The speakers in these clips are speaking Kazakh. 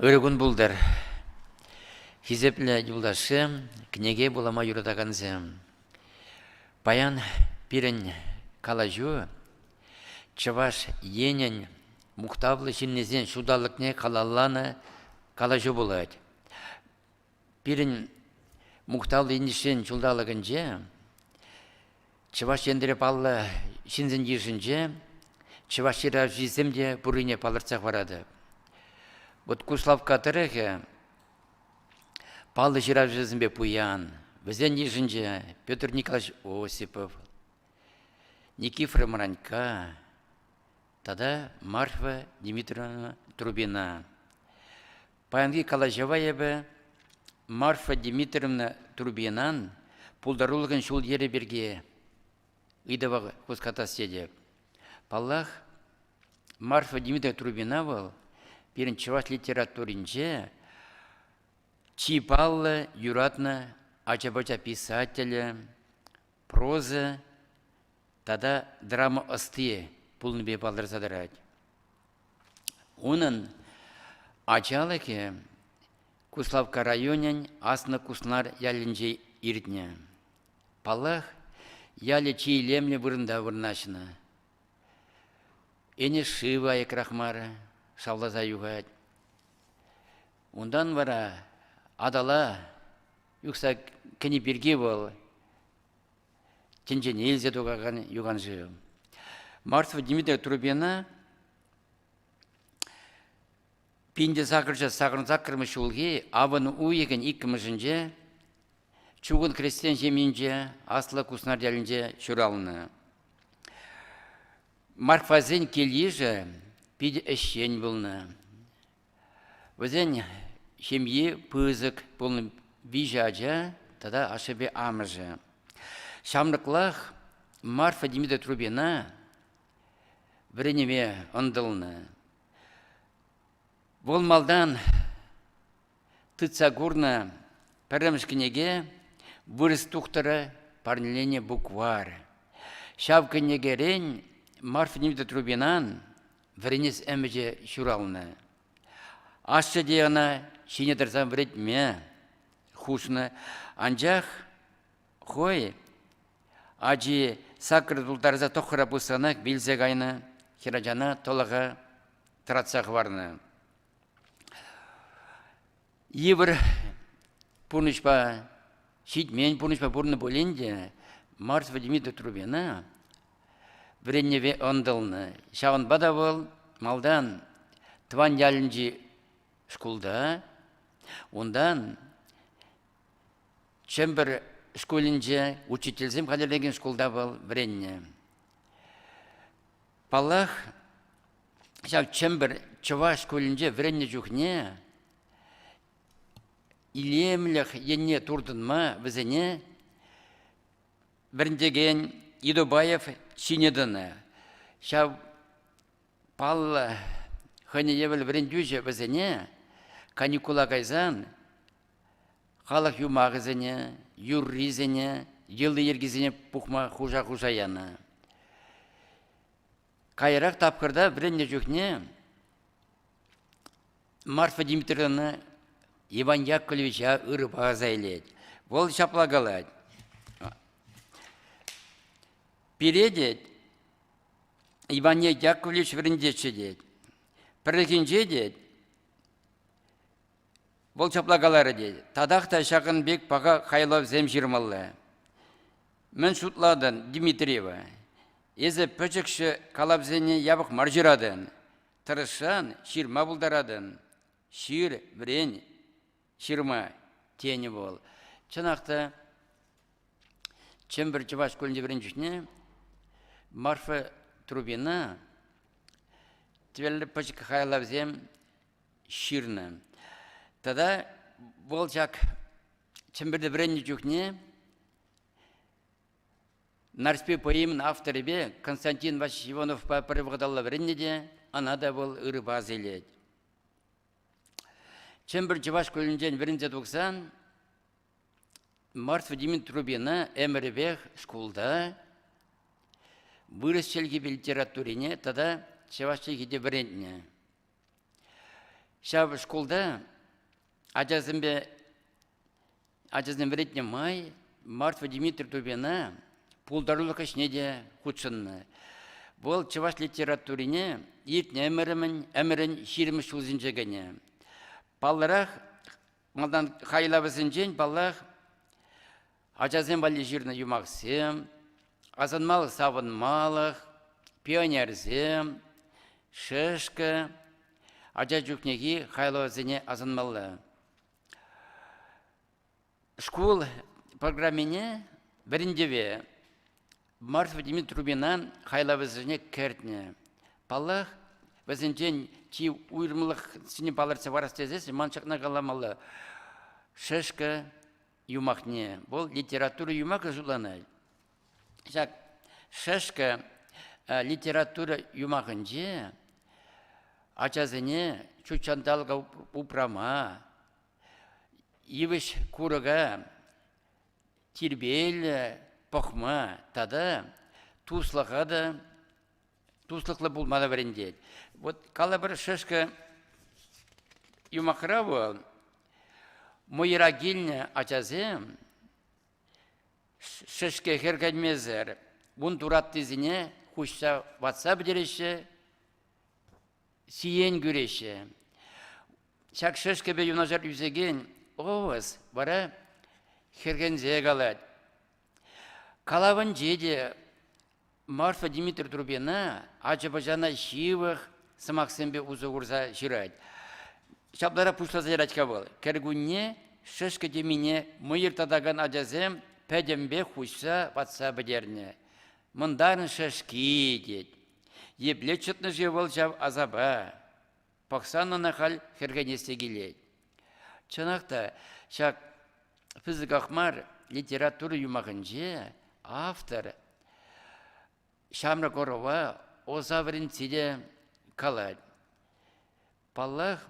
Өрігін бұлдар. Хизеплі юлдашы, кнеге болама юратағанзы. Баян пирін калажу, чаваш енен мұқтавлы шиннезен шудалықне қалаланы калажу болады. Пирін мұқтавлы енешен шудалығынже, чаваш ендіріп аллы шинзен ешінже, чаваш жира жезімде бұрыне палырцақ барады. Вот Куславка тірігі, палы жира жезімбе пуян, бізден ешінже Петр Николаевич Осипов, Никифор Маранька, тада Марфа Дмитриевна Трубина. Паянги калажава ебі Марфа Дмитриевна Трубинан пулдарулығын шул ері берге ұйдавағы құската седеп. Паллах Марфа Дмитриевна Трубина был пирін чаваш литературинже чипаллы, юратны, ача-бача писателя, проза, тада драма астые пулны бе балдар задарать. Унын ачалыке Куславка районен асны куснар ялінже иртне. Палах ялі чийлемле вырында вырнашына. Эне шива екрахмара, шавлаза югать. Ундан вара адала, юкса кені берге бол, тенже нельзе доғаған юган жив. Марфа Дмитрия Трубина пинде сақырша сақырмыш улге, аваны уйеген иккімішінже, чуғын крестен жемінже, аслы куснар дәлінже шүралыны. Марфазен кележі, пиде әшен болны. Візен шемье пызык болны вижаджа, тада ашыбе амыжы. Шамрықлақ Марфа Дмитрия Трубина бірінеме ұндылны. Волмалдан тыцагурна пәрімішкінеге вырыс тұқтыры парнелене буквар. Шавкінегерен Марфа Дмитрия Трубинан вірінес әміже шуралны. Ашшы дейіна шене дырзан віретме, хушны. Анжақ, қой, ажи сақыр дұлдарыза тоқыра бұсанақ білзек айны, хирajana толаға тұратсақ варны. Евір пұрнышпа, шитмен пұрнышпа бұрны бөленде, Марфа Дмитрия Трубина віренневе ондылны. Шағын бада бол, малдан тван ялінжі шкулда, ондан чембір школінже учительзім қадерлеген шкулда бол віренне. Палах, шав чембір чыва школінже віренне жүхне, илемліх енне турдынма візіне біріндеген Идобаев чинедіні. Шав палла хыне евіл вірендюже візіне каникула кайзан халық юмағызіне, юрризіне, елді ергізіне пухма хужа-хужа яны. Кайрақ тапқырда віренне жүхне Марфа Дмитриевна Иван Яковлевича ұры бағаза елет. Ол шаплагалад. Передет Иван Яковлевич віріндетші дед. Пірікінже дед. Ол шаплагалары дед. Тадақта шақын бек баға қайлап зем жирмалла. Мен шутладын Дмитриева. Езі пөчікші калапзене ябық маржирадын. Тырышан ширма бұлдарадын. Шир, бірен, ширма тені бол. Чынақты чембір чываш көлінде бірін жүшіне Марфа Трубина твелі пөчік қайлапзем ширны. Тада бол жак чембірді бірін жүхне Нарспе поимын авторы бе Константин Васильевич Иванов пәрівғадалла бірінне де, ана да бол ұры базы еледі. Чембір Чываш көлінжен 190 Марфа Дмитрия Трубина әмірібек школда вырыс челгі литературине, тада Чываш челгі де бірінне. Шав школда ажазым веретне май, Мартва Дмитрий Турбина пулдарлық ішіне де құтшынны. Бұл чываш литературине ертіне әмірін 20 жыл зінжегіне. Балларақ, малдан қайлабызын жен, баллақ ажазым бали жирны юмақсым, азанмалық савынмалық, пионерзім, шышқы, ажа жүкнеги қайлабызыне азанмалы. Школ программине біріндеве Мартва Дмитрий Турбинан қайлабызыне кәртіне. Баллақ, бізінжен чи уйрымлық сіне баларса варастезесі, маншақна қаламалы шышқы юмақне. Бұл литература юмақы жұланай. Шышқы литература юмақынже ачазыне чучандалға упрама, евіш курыға тирбел, пұқма, тада туслықлы болмады біріндет. Вот кала бір шышқы юмақыра бұл, мұйыра келіне ачазым, шышқы хергадмезір, бұн тураттызіне құшса ватса бідереші, сиен көреші. Шак шышқы бе юнажар үзеген, оғыз, бара хергензе қалады. Калавын жеде Мартва Дмитрий Турбина Ачабажана шивых самақсынбе ұзы ұрза жирайды. Шаплара пұшлаза жарачка бол. Кәргүнне шышқы деміне мұйыр тадаган ажазым пәдембе құшса батса бідеріне. Мұндарын шышқи дед. Епле чытны жевыл жав азаба. Пақсанына қал хергенесте келеді. Чынақта, шак физик ақмар литература юмағынже автор Шамра Корова озаврин сиде калад. Паллах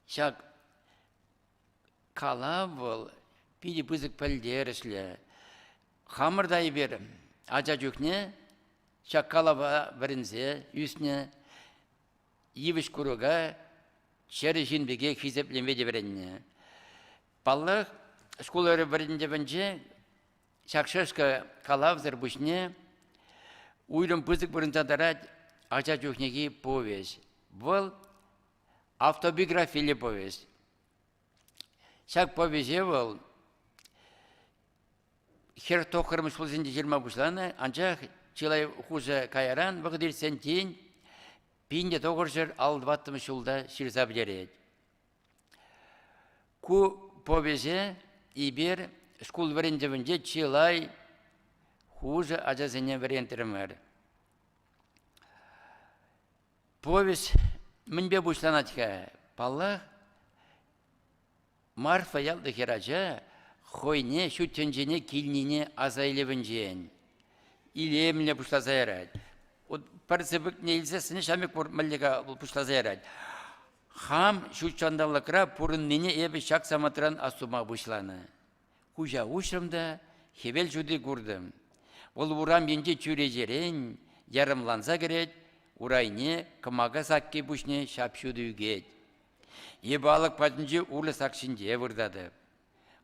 шак кала бол пиди пызык пәлдерішлі. Хамырдай берім. Ажа жүкне шак калава бірінзе үсіне евіш күруға шәрі жинбеге хизеплемеде бірінне. Паллах школары бірінде бінже шақшышқа қалавзыр бұшне уйлым пызык бірінді дарад ажа жүкнеге повесть. Бұл автобиографиялы повесть. Шақ повеже бұл хер тоқырмыш бұл зінде жерма бұшланы, анчақ чылай хуже кайаран бұғдыр сентен пинде тоғыр жыр алдываттымыш жылда шырза білереді. Ку повеже ибер школ варендевінде чилай хуже ажазыне варентерімер. Повесть мінбе бұшланатқа паллах Марфа ялды хеража хойне шүттенжене килнине азайлевінжен. Илемле бұшлаза ярад. Парцебік нейлзесіне шамек мәліға бұшлаза ярад. Хам шүтчандалықра пұрыннене ебі шак саматыран асума бұшланы. Кужа ушырымда хевел жүді көрдім. Ол урам енде чүрежерен ярымланса керет, урайне кымаға сакке бұшне шапшуды үгет. Ебалық падынжы ұлы сақшынде вырдады.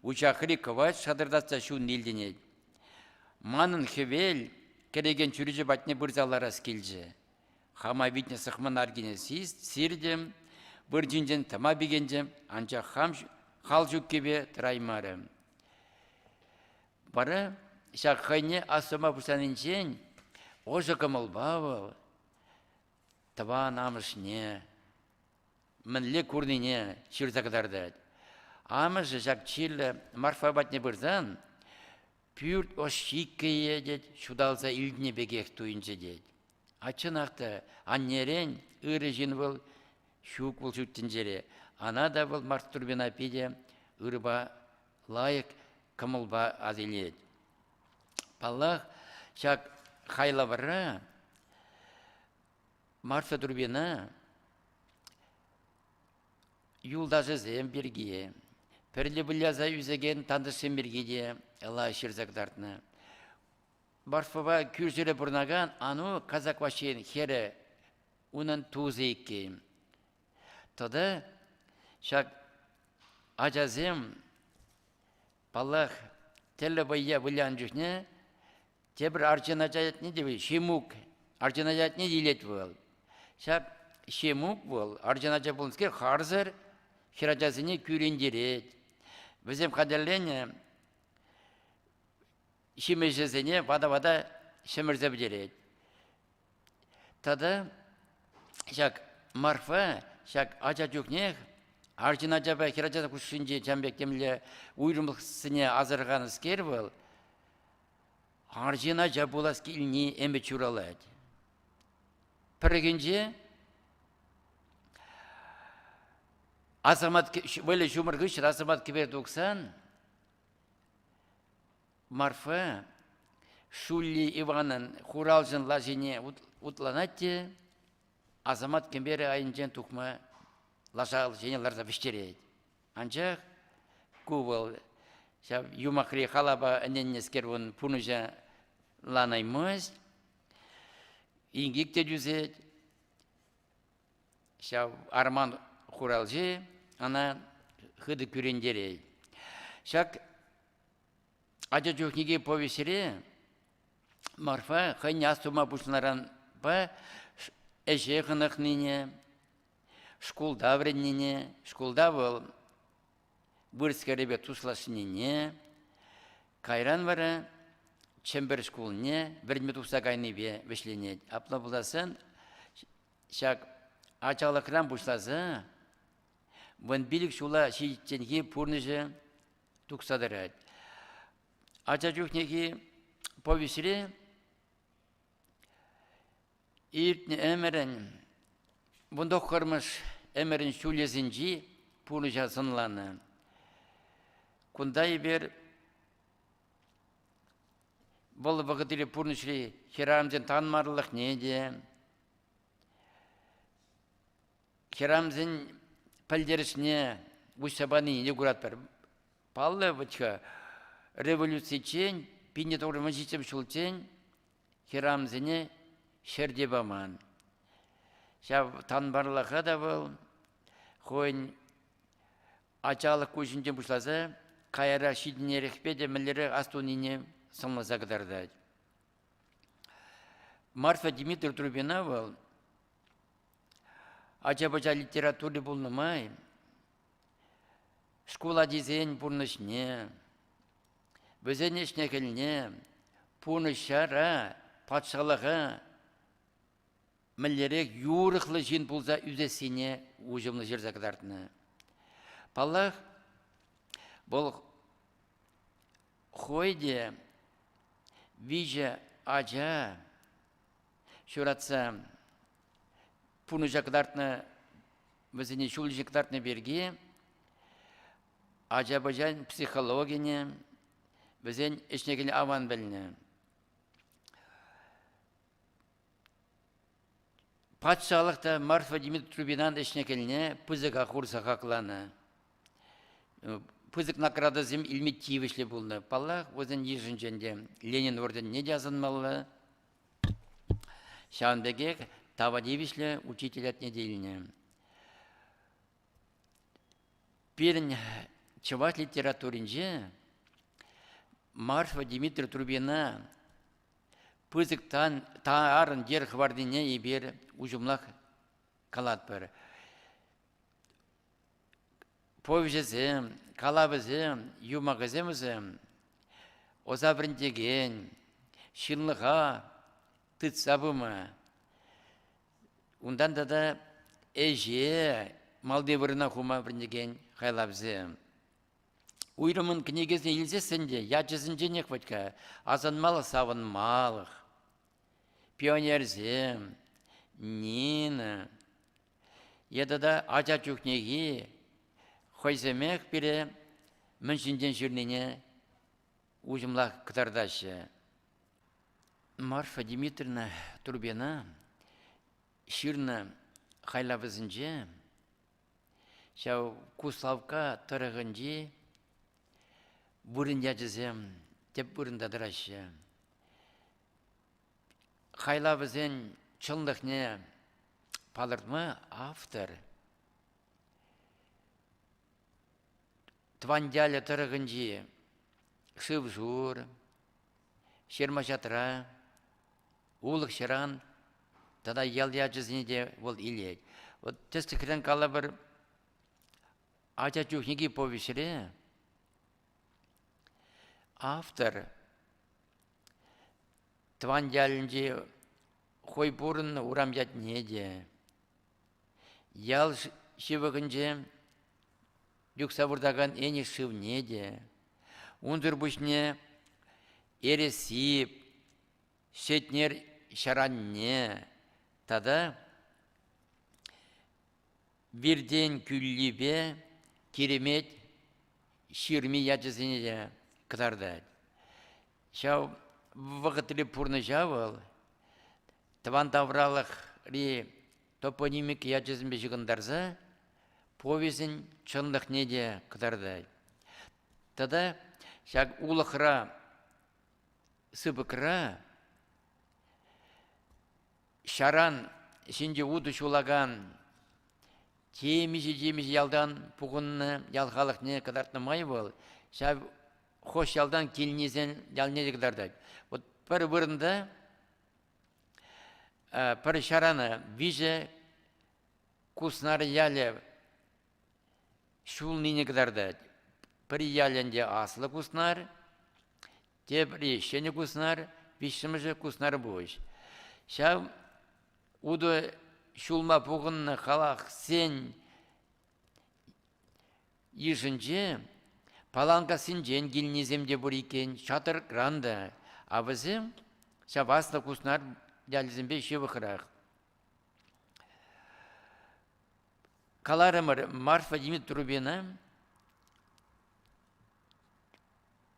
Учақыры кываш шадырдатса шу нелденет. Манын хевел кереген чүрежі батне бұрзалара скелжі. Хама витне сықман аргене сирдем, бір жинжен тама бігенжем, анча хал жүккебе тұраймарым. Бары шаққайне асыма бұсаныншен, ожы кымыл бауы, таба намышне, мінле көрніне шырзақдарды. Амышы жақ чилі Марфа батне бұрзан, пүрт ошшикке едет, шудалса үлдіне бегек туыншы дед. Ачынақты аннерен үрі жин бұл шук бұл шүттін жере. Ана да бұл Марфа Турбина пиде үріба лайық кымылба азелет. Паллах шак хайлавара Марфа Турбина юлдажы зем берге. Пірлі біляза үзеген тандышын бергеде Алла шырзақтартына. Марфаба күржері бұрнаған, ану казак вашен хері унын тузы екке. Тогда шак ажазем палах теле байя вылян жүхне тебір арчына жаят не деп шемук арчына жаят не дилет бол. Шак шемук бол арчына жа болынскер харзыр хирачасыне күрендерет. Біздем қадерлене шемешесіне вада шемірзі бідерет. Тогда шак марфа шак ача жүхнех арчына жаба хирачасы күшінже жамбек темле уйрымлықсыне азырған іскер бол. Арчына жабулас келіне әмбе чуралады. Пірігінже азамат böyle şumurgıç azamat kiber 90 Марфа Шулли Иванын хуралжын лажине утланатте азамат кембері айынжен тұқма лажал женеларда виштерейді. Анчақ кубал юмахри халаба әненнескер он пунужа ланаймыз ингикте жүзет арман хуралжы ана хыды күрендерей. Шак ажа жүхнеге повесере Марфа хайне астума пушнаран ба әже қынық нене, школда вреднене, школда был бұрыскеребе туслашнене, кайран бары чембер школне, бірдме туса кайнебе вешленет. Апла бұлдасын, шак ачалықран бұшлазы, вон билік шула шиеттенге пұрныжы тұқсадырады. Ача жүхнеге повесере иртне әмірін, бұнда қырмыш әмірін шулезінжі пұрныжа сынланы. Күндай бер бұл бұғытыры пұрнышыры херамзен танмарлық неде, херамзен пәлдерісіне ұшсабаны не көрат бар. Паллы бұтқа революция чен, 1917 жылчен херамзене шерде баман. Танбарлыға да бұл, қойын ачалық көшінде бұшлазы, қайара шидіне рекпеде мүлері астунине сымлаза қыдарды. Марфа Дмитрий Трубина бұл, ача-бача литературы болнымай, школа дизайн бұрнышне, бізен ешнекіліне, пұрнышара, патшалығы, мүлерек юрықлы жин болса үзесіне ұжымлы жер закадартыны. Палақ, бұл қойде вижа ажа шуратса пуны жакдартны бізіне шул жакдартны берге ажа-бажан психологияне бізен ішнегілі аван біліні. Патшалықта Марфа Дмитрий Трубинан ішнекеліне пызыға құрса қақланы. Пызык накрадызым илми тивишле болды. Паллах өзін ежінженде Ленин орден не жазынмалы? Шаунбегек тавадивишле учитель от неделіне. Перін чуваш литературинже Марфа Дмитрий Трубина пызык таарын дер хвардине ебер ұжымлақ қалат бір. Повжезім, қалабызым, юмағызымызым, озабіріндеген, шынлыға тұтсабымы. Ондан да әже малдевырына хума біріндеген қайлабызым. Уйрымын книгесіне елзесінде, ячызынже не қватқа, азанмалы савынмалық, пионерзім, нина, едада ача чухнеги, хойземек бире мүншінден жүрнене ұжымлақ қытардашы. Марфа Дмитриевна Трубина шырны қайлабызынже, шау куславка тұрығынже бұрын яжызем, деп бұрындадырашы. Қайлабызын чылдықне палыртма автор твандялі тұрығынжи шыв жур, шерма жатыра, улық шыран, тада ялия жүзіне де ол илет. Вот тесті кірен қала бір ача чухнеги повешіре, автор твандялінжи хой бұрын урам ят неде, ял шивығынжи Люксавурдаган эни шивнеде, ундыр бушне эресип, шетнер шаранне, тада бирден күллибе керемет ширми ячызыне кытарды. Шау вағытылы пурны жавыл, таван тавралық ри топонимик ячызынбе жығындарза, повесін чындық неде кытарды. Тада шак улықра, сыбықра, шаран ішінде уды шулаган, темеші ялдан пұғынны ялғалық не кыдартны май бол, шак хош ялдан келінезен ял неде кыдарды. Вот бір бұрында, бір шараны виже куснары яле шул нине кыдарды. Бір яленде асылы куснар, те бір ешені куснар, вишіміжі куснар бұш. Шау уды шулма пұғынны қалақ сен ешінже, паланға сенжен келінеземде бұр екен, шатыр гранды. Абызым, шау асылы куснар дәлізімбе шеві қырақ. Каларымыр Марфа Дмитровна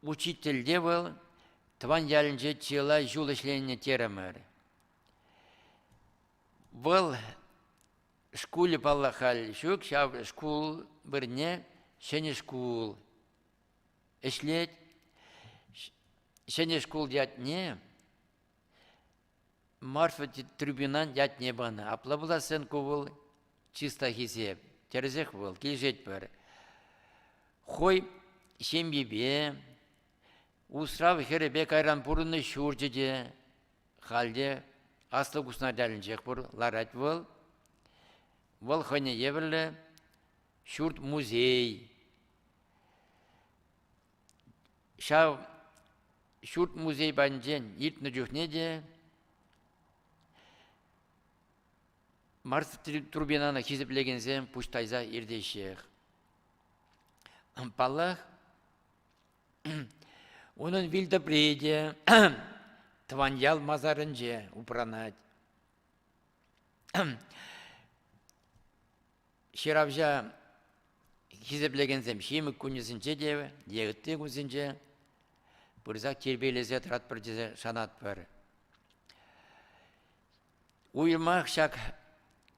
учительде был, тван ялінже чела жул ішленіне теремір. Был шкулі паллахал шук, шав шкул бірне, шені шкул. Ішлет, шені шкул дятне, Марфа Дмитровна дятне бана. Апла була сен кувыл, чисто хисеп, терезех был, келжет бір. Хой шембебе, усрав херебе кайран бұрыны шуржеде, халде, асты кусна дәлінжек бұр, ларат был. Был хойне ебірлі, шурт музей. Шау шурт музей банжен, ертіні жүхнеде, Марфа Турбинаны кезіплегензен пуштайза ердейшек. Паллах, оның вилді бреде, тваньял мазарынже упранать. Шеравжа кезіплегензен шемік күнесінче деві, егітті күнесінче, бұрзақ тербейлезе тұрат бір дезе шанат бір. Уйылмақ шак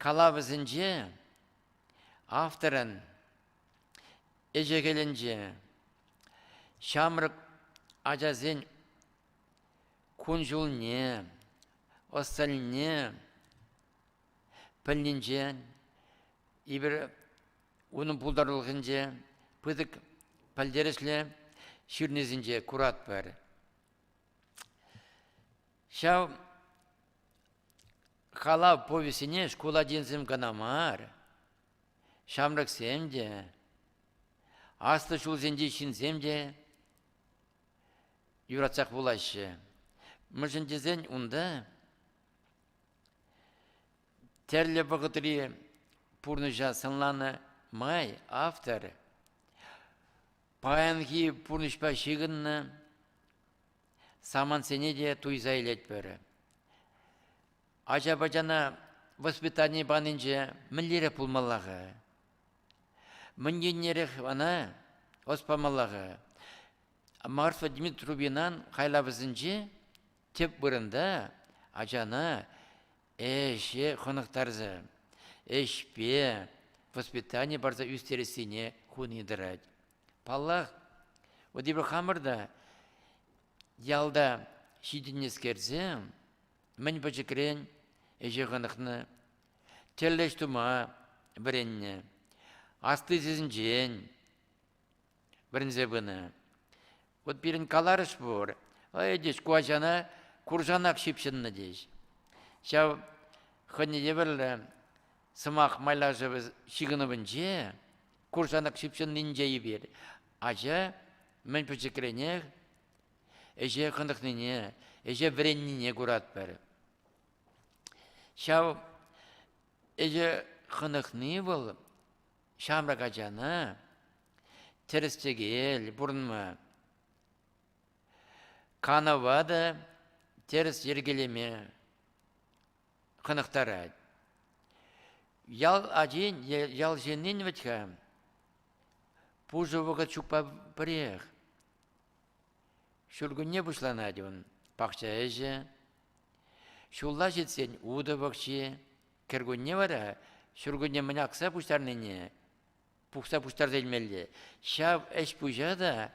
қалабызынже, авторын ежегелінже, шамрық ажазен күнжулне, осылне, пілінже, ебір оның бұлдарылғынже, пыдық пілдерішле, шүрнезінже курат бар. Шау қала повесіне школа дензім ғанамар, шамрық семде, асты шулзенде шинземде, юратсақ болашы. Мұжындезен ұнда, тәрлі бұғытыры пұрныжа сынланы май, автор, паянғы пұрнышпа шегінні, саман сене де туйза елет бәрі. Ажабажана воспитание банынже мінлері пұлмалағы. Мінгеннеріх ана оспамалағы. Марфа Дмитровнан қайлабызынже теп бұрында ажана әше қонықтарзы. Әшпе воспитание барза үстересіне хунидырад. Паллах, одебір қамырда ялда шидінескерзе, мін бәжікірен әже ғанықны, теллеш тума біренне, асты зізінжен, бірінзе бұны. Вот бірін каларыш бұр. Ай, деш, куажана, куржанақ шипшынны деш. Шау, хыны дебірлі, сымақ майлажы шигыны бінже, куржанақ шипшынны инжейі бер. Ажа, мен пүчекіренег, эже қындықныне, эже біреніне көрат бір. Шау, эже қындықны бұл, шамрак ажаны, терістегел, бұрынма, канавада, теріс ергелеме, қындықтары. Ял ажин, ял женін вәтха, пужывыға чукпа бірех. Шүргінне бұшланады он, пақша әжі. Шулла жетсен, уды бақшы, кіргінне бара, шүргінне міне ақса бұштарныне, пұқса бұштар зәлмелі. Шав әш бұжада,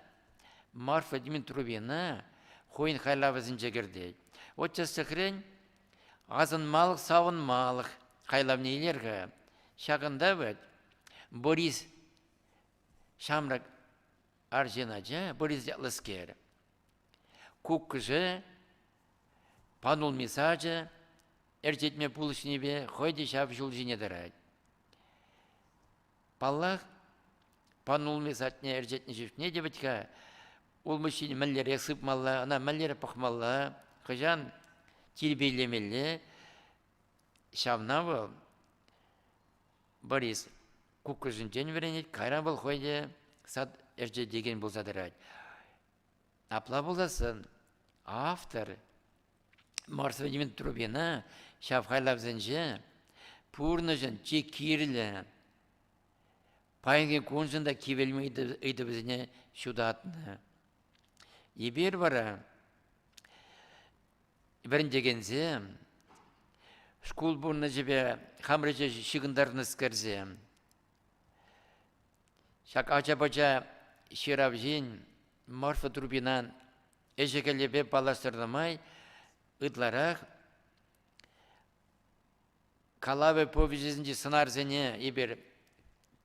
Марфа Демин Трубина, қойын қайлавызын жегірді. Отча сықырын, азын малық, сауын малық, қайлав нейлергі. Шағында бәд, Борис Шамрак Арженажа, Борис Ятлыскер. Куккыжы, панул месажы, әржетме пулышнебе, қойды шап жыл женедірәд. Паллах, панул месатне әржетне жифтне дебітка, ол мүшін мәллер ясып малла, ана мәллер пақмалла, қыжан тербейлемелі, шавна бұл, Борис Куккыжын жен веренет, қайран бұл қойды, сад әржет деген бұл задырәд. Апла боласын, автор Марфа Демин Трубина шафхайлап зенже пурны жын чек кирлі пайынген конжында кевелмейді үйді бізіне шудатыны. Ебер бара бірін дегензе школ бұрны жебе хамрыжы шығындарыны скерзе. Шак ача-бача шерап жен Марфа Трубинан эжекелебе баластырдымай, ытларақ, калавы повезінде сынар зене ебер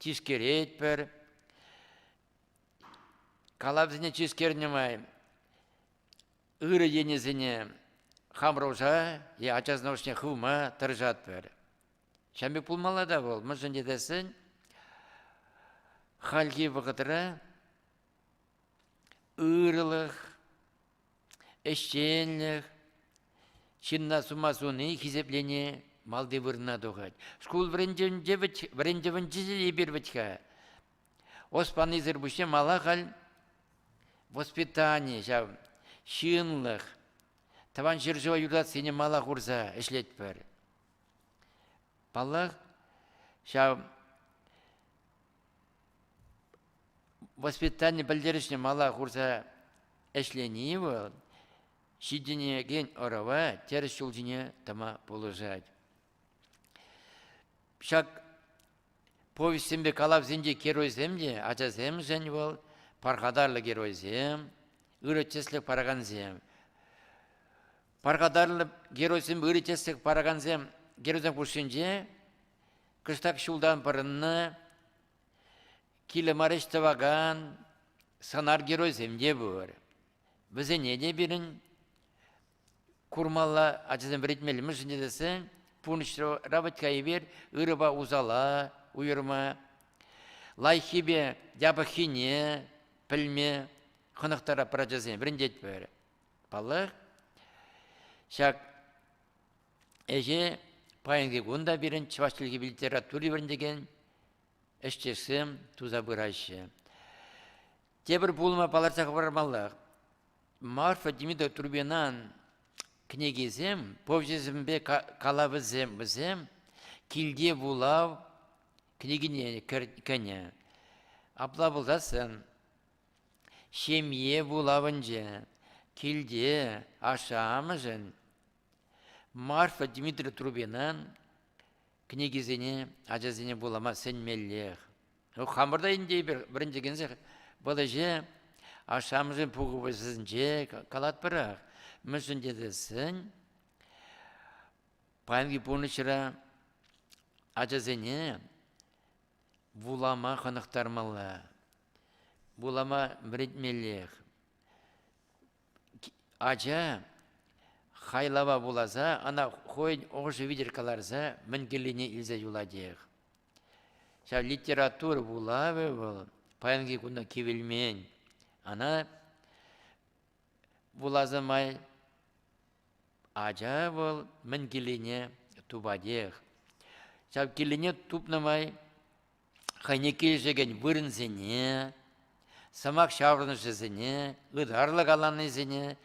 тишкерет бір, калав зене тишкернемай, ыры ене зене хамраужа, ачазнаушне хума тұржат бір. Шамбек пулмалада бол, мұжын дедесін, халги вғытыра, ырылық, эшченлік, чинна сумасуны хизеплене малды вырна доғад. Шкул врендевін жізі ебір бітка. Оспан изыр бүше малақал воспитание, шынлық, таван жыржыва юрдат сені малақ урза эшлет бір. Балақ, воспитание білдерішіне малақ урза эшлени был, шидине ген орава, теріс жолдине тама положать. Шак повестембе калавзенде керойземде, ачазем жен был, парғадарлы керойзем, үретчеслік параганзем. Парғадарлы керойзем, үретчеслік параганзем, керойзем күшінде, күштак шулдан парынны, килі марештаваган, санар керойземде бұр. Бізе неде бірін курмалла ачызын бір етмеліміз жінде десін, пуншты работкайы бер, ұрыба узала, уйырма, лайхибе, дябахине, пілме, қынықтара паражазын бірін дет бөр. Балық, шак, әже пайынғы ғында бірін чывашчылығы литературы бірін деген әштесім туза бұрайшы. Тебір бұлыма баларсақ бармалық. Марфа Демида Трубинан книгизем, повзезімбе калавызем бізем, килде булав книгине кәне. Апла бұлдасын, шемье булавынже, килде ашамыжын, Марфа Демида Трубинан книгизене, ажазене булама сенмеллех. Хамырда инде бірін дегензе, бұл же ашамыжын пұғыбызын же калат бірақ. Мүшін дедесін, пайынғы бұнышыра ажазене вулама қанықтармалы. булама мретмеллех. Ача хайлава буласа, ана хойн оғышы видер каларса, мінгеліне илзе юладех. Ша литература булавы был, паянги куна кивелмен. Ана булазамай ача был мінгеліне тубадех. Ша келіне тупнамай хайне келжеген вырынзене, самак шаврынышызене, ыдарлы каланызене,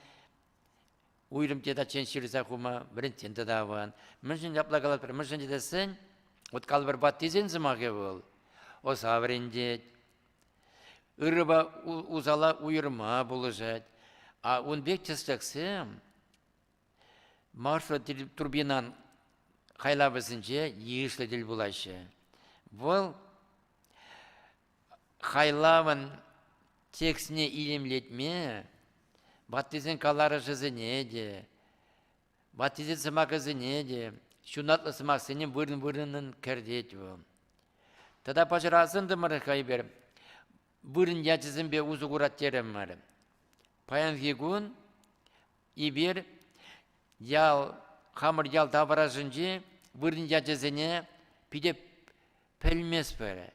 уйрым теда чен ширса хума, бірін тенті даван. Мүншін жапла калат бір, мүншін дедесін, от калбір баттизен зымаге бол. О саврендет. Үріба узала уйырма болыжат. А он бек честексім, маршрут турбинан хайлабысынче ешлі діл булашы. Бұл хайлавын текстіне илемлетме, баттизен калары жызыне де, баттизен сымақы зыне де, шунатлы сымақ сенен бұрын-бұрынын кәрдет бұл. Тада пажырасын дымыры қайбер, бұрын ячызын бе ұзы құраттерім мәрі. Паян фигун, ибер, ял, қамыр ял табаражынжы, бұрын ячызыне пиде пәлмес бәрі.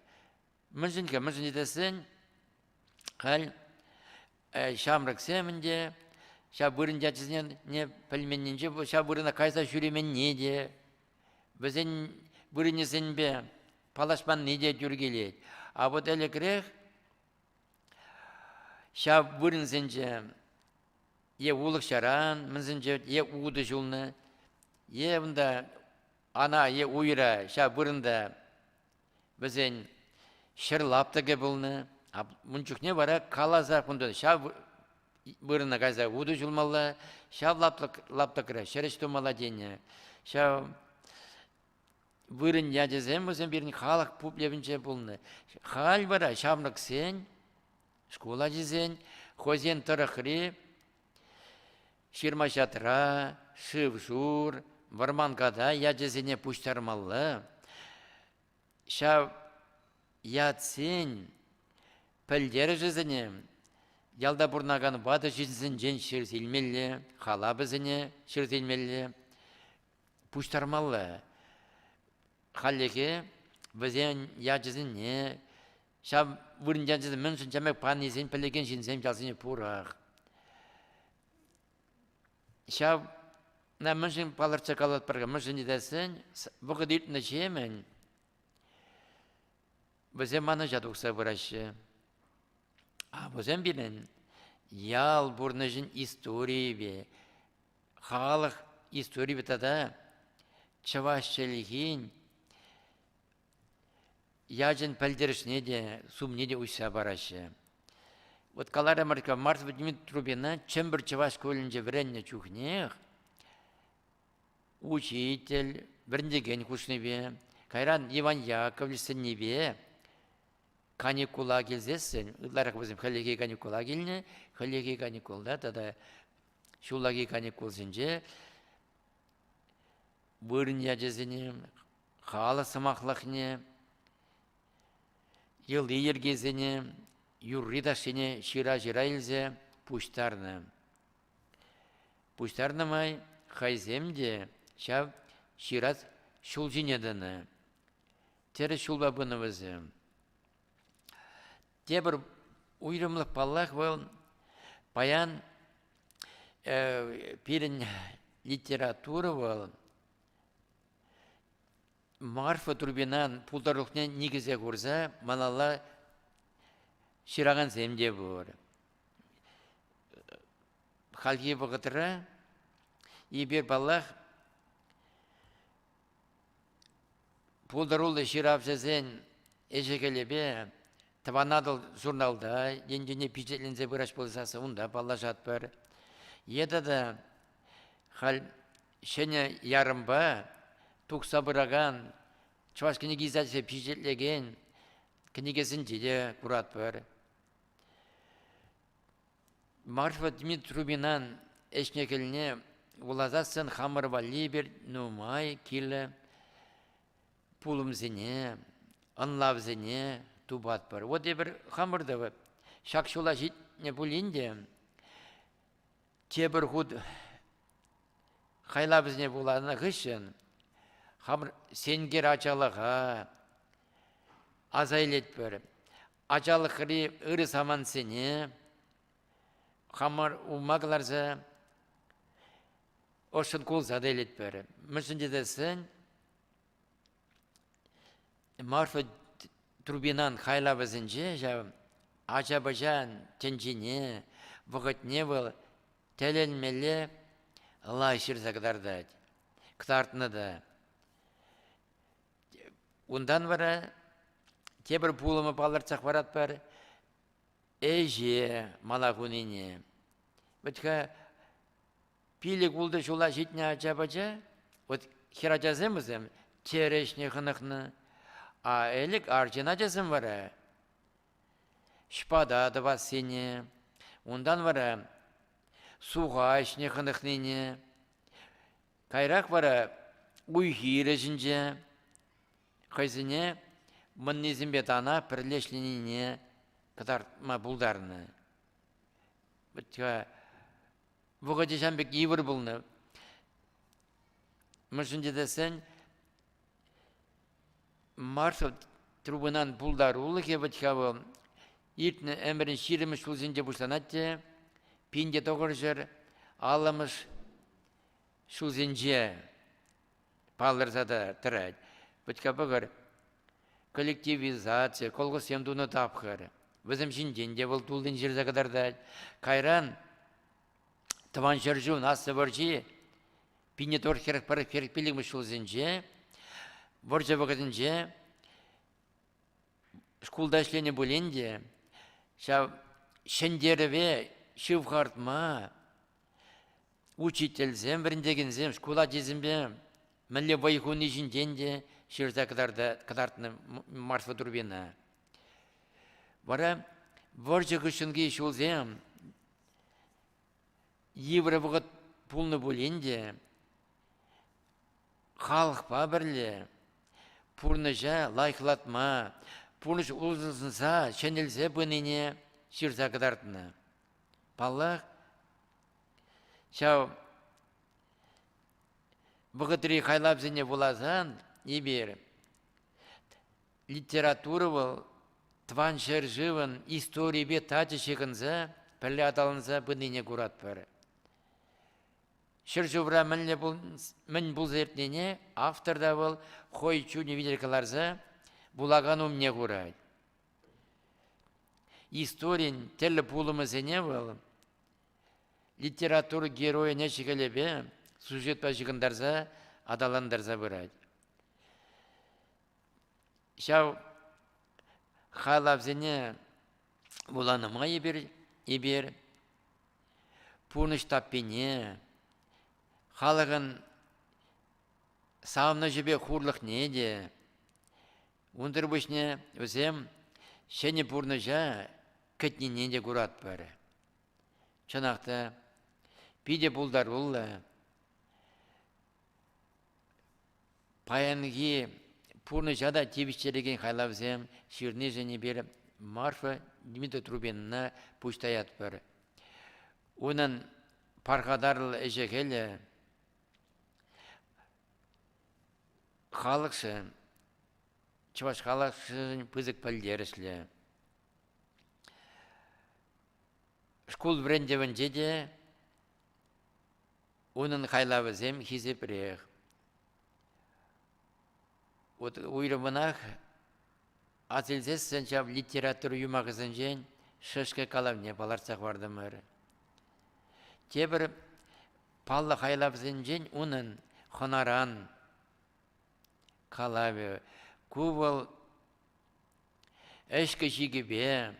Мүншінке, мүншін едесін, қал шамрық сәмінде, ша бұрын жачызінен не пәлменненже, ша бұрына қайса жүремен не де, бізін бұрынесін бе палашпан не де жүргелет. А вот әлі кірек, ша бұрынсынже е улық шаран, мүнсінже е уды жылны, е бұнда ана е уйра, ша бұрында бізін шырлаптыға бұлны, мұнчық не бара калазақ бұнда, ша бұрына қайса уды жылмалы, ша лаптықыра, шырыш тұмала дене, ша бұрын ядезен бұзын берін халық публебінше бұлны. Хал бара, шамрық сен, школа жезен, хозен тұрықри, шырмашатыра, шыв-шур, варманғада ядезене пұштармалы. Ша ятсен, пәлдері жызыне, ялда бұрнаған бады жызын жен шырзелмелі, хала бізіне шырзелмелі, пұштармалы. Халеге бізен ядзызіне, ша бұрын ядзызы мүншін жамек панезен пәлеген жинзен жалсыне пұрақ. Ша мүншін палырча қалат барға мүншін едесін, бұғы дейтіні жемен, бізен маны жадуқса бұрашы. А бізен білін, ял бұрны жын истории бе, халық истории бе тада, чавашчылығын, яжын пәлдерішіне де, сумне де ұйса барашы. Вот калара марка Марс Владимир Трубина, чем бір чаваш көлінже віренне чухнех, учитель, біріндеген күшіне бе, Кайран Иван Яковлевсен не бе, каникула келзесін, ұлларақ бізім халеге каникула келіне, халеге каникулда, тада шулаги каникулсынже, бұрын яжезіне, халы сымақлықне, Йылды ергезіне, юрридашыне шира-жира илзе пуштарны. Пуштарны май хайземде шав шират шул жинедіні. Тері шул бабыны візі. Тебір уйрымлық паллах был паян пирін литература был. Марфа Турбинан пулдарлықне негізе көрза, малала шираған земде бұр. Халге бұғытыра, ебер баллах пулдарулы ширап жезен ежекелебе, таванадыл журналда, ендене пичетлензе бұраш болсасы, онда балла жатпыр. Еді да хал шене ярымба, тұқса бұраған, чуваш кенегизатсе пичетлеген, кенегесін жеде құрат бар. Марфа Дмитрий Трубинан эшнекеліне улазасын хамырва либер, нумай, килі, пулымзіне, анлавзіне тубат бар. Вот ебір хамырды Шакшула житне булинде, тебір худ хайлабызне буланы ғышын, хамыр сенгер ачалыға, азайлет бір. Ачалық ұры саман сене, хамыр умағыларза, ошын кулза дейлет бір. Мүшін дедесін, Марфа Трубинан хайлабызынже, Ажабажан тенжине, вғытне был, тәлелмелі лайшыр загдардад, ктартны да. Ундан бара, тебір пулымы баларцақ барат бар, әже малағунине. Бітка пилік улды жула житне Ажабажа, вот хирачазымызым, терешне хынықны, а әлік аржина жазым бара. Шпада да бас сене, ондан бара суға ішіне қынықнене, кайрақ бара уйхиры жінже, қайзіне мұннезім бет ана пірлешленіне кадарма бұлдарыны. Бұға дешамбек евір бұлны. Мұшын дедесен, Марфа Трубынан бұлдар ұлы кебітка бұл, Иртні әмірін ширеміш шулзінде бұшланатте, пинде тоғыр жыр алымыш шулзінде палырзада тұрад. Бұтқа бұғыр коллективизация, қолғы семдуны тапқыр. Бізім жінденде бұл тулдың жерзі қыдарды. Кайран тұван жыржуын асы бұржи, пинде тоғыр керек бары керек білігміш шулзінде, бұржы бұғызінде, шкулда ішлене бөленде, шендеріве шывғартма, учительзем, біріндегензем, школа жезімбе, мінле байхуны жінденде, шерза кыдартыны Марфа Турбина. Бара, варжы күшінге шулзем, евро бұғыт пулны бөленде, халықпа бірле, пұрныжа лайқлатма, Пұрныш ұлзынса, шәнелзе бұнене шырза қыдартына. Баллақ, шау, бұғытыры қайлап зіне болазан, ебер, литература бұл, тван шыржывын, история бе тачы шықынса, пәлі аталынса бұнене құрат бары. Шыржывыра мін бұл зертнене, авторда бұл, қой чуне видеркаларса, Булаган умне курай. Историн телі пулымы зене был. Литература героя не шекелебе, сюжет па жығындарза, адаландарза бұрай. Шау халап зене буланыма ебер, пурныш таппене, халығын сауна жібе хурлық неде, Ундар бішне өзем шәне бұрныжа кәтненен де құрат бәрі. Чанақта пиде бұлдар ұлы паянғы бұрныжа да тебіштереген қайлавзем шырне және бері Марфа Дмитрий Трубинына пұштаят бәрі. Оның парғадарлы әжекелі қалықшы Чываш халақшын пызык пәлдерішлі. Шкул брендевін жеде, оның қайлавызем хизепірек. Уйрымынақ, атылзесін жап литература юмағызын жен, шышқы қалавне баларсақ бардымыр. Тебір паллы қайлавызын жен, оның хонаран қалавы. Кувал әшкі жігібе,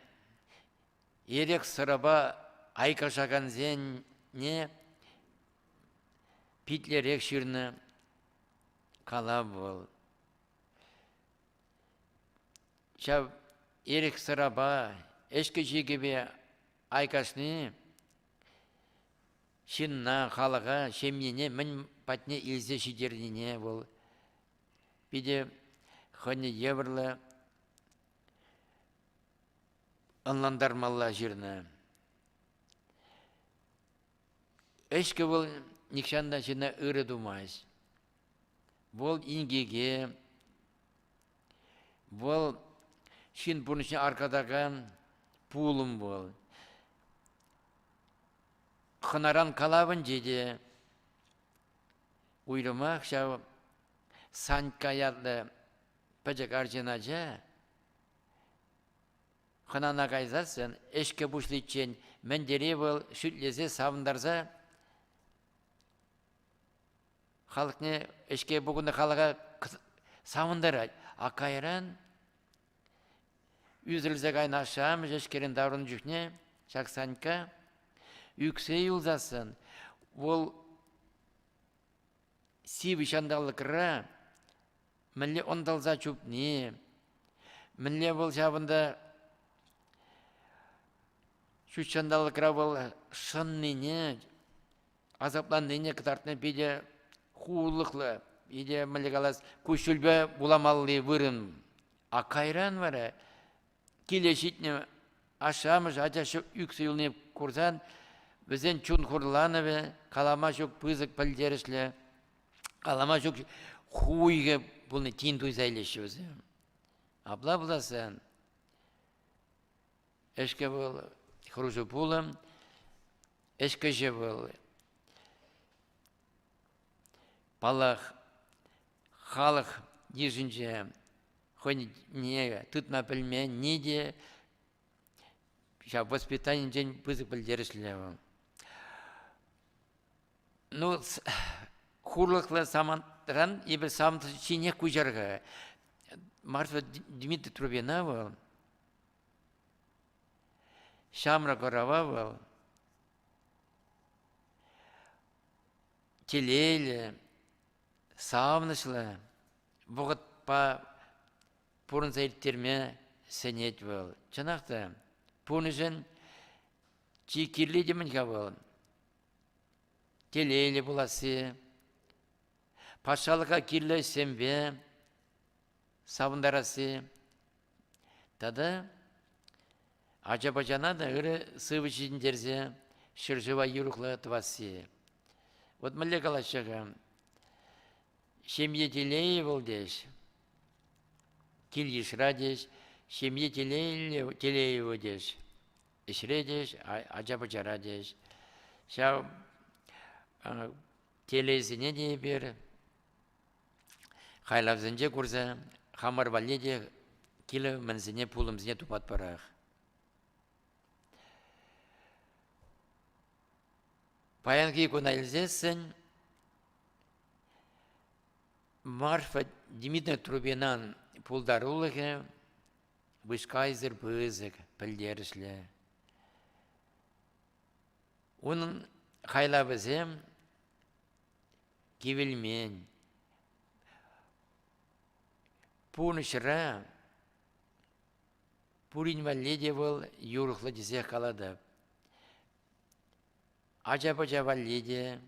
ерек сыраба айқашаған зенне питлерек шырны қала бол. Шав ерек сыраба әшкі жігібе айқашны шынна қалаға шемнене мін патне илзе шидердіне бол. Биде Хыны еврлы ынландармалла жирны. Эшке бұл никшанда жина ыры думайыз. Бұл ингеге, бұл шин бұрнышын арқадаған пулым бұл. Қынаран қалабын жеде, уйрымақ шау санкаялы пәжек аржынажа, қынана қайзасын, эшке бұшлитчен мәндере бұл шүтлезе савындарза, халықны эшке бүгінді халыға савындар акайран, үзілзек айнашам, жешкерін даврын жүхне, шақсанка, үксе юлзасын, ол сиві шандалықыра, мінле ондалза чүпне, мінле бұл жабында шу шандалықыра бұл шыннене, азапланнене кітартны бейде хуылықлы, бейде мінле қалас көшілбе буламаллы вырын. Акайран вара, келешітне ашамыш, ачашы үксе юлне көрзан, бізден чун құрланы бе, қалама жоқ пызық пілдерішлі, қалама жоқ хуйге бұлны тин туйзайлеші өзі. Абла бұласан, әшке бұл құрыжы пулым, әшке же бұл балақ, халық дежінже, хоть не тұтма білмен, не де, воспитание день пызық пілдерішлі. Ну, хурлықлы самантран, ебі самты чине күжарға. Марфа Дмитрий Трубина был, Шамра Горова был, телейлі, савнышлы, бұғыт па пұрын зайырттерме сәнет был. Чанақты, пұрын жын чекерлі демін ға был. Телейлі бұласы, пашалыға керлі сәмбе, савындарасы. Тада Ажабажана да ұры сывы жіндерзе шыржыва юрықлы тұвасы. Вот мүлі қалашыға, шемье телейлі бол деш, келешіра деш, шемье телейлі деш, ішіре деш, Ажабажара деш. Шау телезіне де бер, қайлавзынже көрзі, хамар вале де келі мінзіне пулымзіне тупат барақ. Паянғы көнайлзесін, Марфа Дмитрий Трубинан пулдарулығы, вышкайзыр бұзық, пілдерішлі. Оның қайлавызым, кевелмен, пунышыра, пурин валледе бол юрықлы дезе қалады. Ажап-ажап валледе,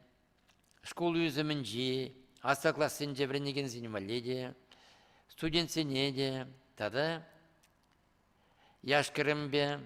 школ үзімін же, аса класын жебірінеген зін валледе, студент сенеде, тада яшкірім бе,